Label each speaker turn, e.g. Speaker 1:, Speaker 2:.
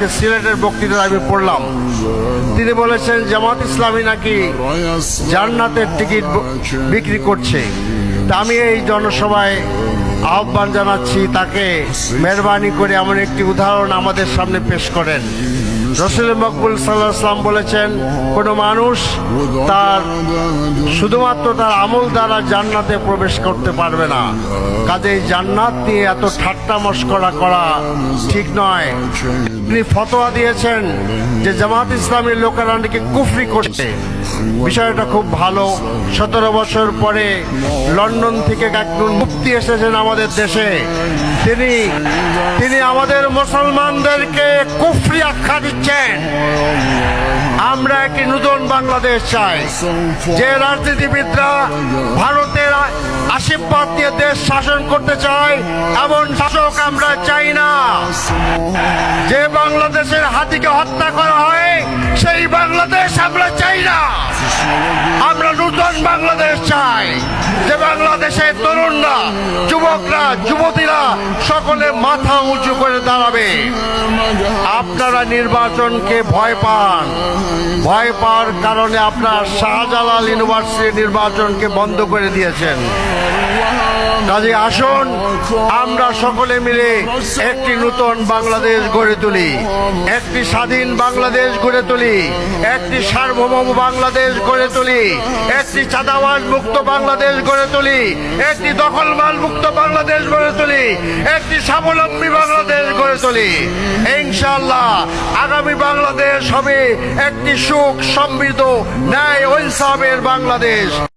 Speaker 1: আজকে সিলেটের বক্তৃতা আমি পড়লাম। তিনি বলেছেন জামাত ইসলামী নাকি জান্নাতের টিকিট বিক্রি করছে। তা আমি এই জনসভায় আহ্বান জানাচ্ছি তাকে মেহরবানি করে এমন একটি উদাহরণ আমাদের সামনে পেশ করেন। রাসূল মকবুল সাল্লাল্লাহু আলাইহি ওয়াসাল্লাম বলেছেন, কোনো মানুষ তার শুধুমাত্র তার আমল দ্বারা জান্নাতে প্রবেশ করতে পারবে না। কাজেই জান্নাত নিয়ে এত ঠাট্টা মশকরা করা ঠিক নয়। তিনি ফতোয়া দিয়েছেন যে জামাত ইসলামের লোকেরা নাকি কুফরি করছে। বিষয়টা খুব ভালো। 17 বছর পরে লন্ডন থেকে একজন মুফতি এসেছেন আমাদের দেশে। তিনি আমাদের মুসলমানদেরকে কুফরি আখ্যা দিচ্ছেন। আমরা একটি নতুন বাংলাদেশ চাই, যে রাজনীতিবিদরা ভারতের আশীর্বাদ দিয়ে দেশ শাসন করতে চায় এমন শাসক আমরা চাই না। যে বাংলাদেশের হাতিকে হত্যা করা হয় সেই বাংলাদেশ আমরা চাই না। আমরা নতুন বাংলাদেশ চাই, যে বাংলাদেশের তরুণরা, যুবকরা, যুবতীরা সকলে মাথা উঁচু করে দাঁড়াবে। আপনারা নির্বাচনকে ভয় পাওয়ার কারণে আপনার শাহজালাল ইউনিভার্সিটি নির্বাচনকে বন্ধ করে দিয়েছেন। কাজে আসুন আমরা সকলে মিলে একটি নতুন বাংলাদেশ গড়ে তুলি, একটি স্বাধীন বাংলাদেশ গড়ে তুলি, একটি সার্বভৌম বাংলাদেশ গড়ে তুলি, একটি চাঁদাবাজ মুক্ত বাংলাদেশ গড়ে তুলি, একটি দখলবাজ মুক্ত বাংলাদেশ গড়ে তুলি, একটি স্বাবলম্বী বাংলাদেশ গড়ে তুলি। ইনশাআল্লাহ আগামী বাংলাদেশ হবে একটি সুখ সমৃদ্ধ ন্যায় ও ইনসাফের বাংলাদেশ।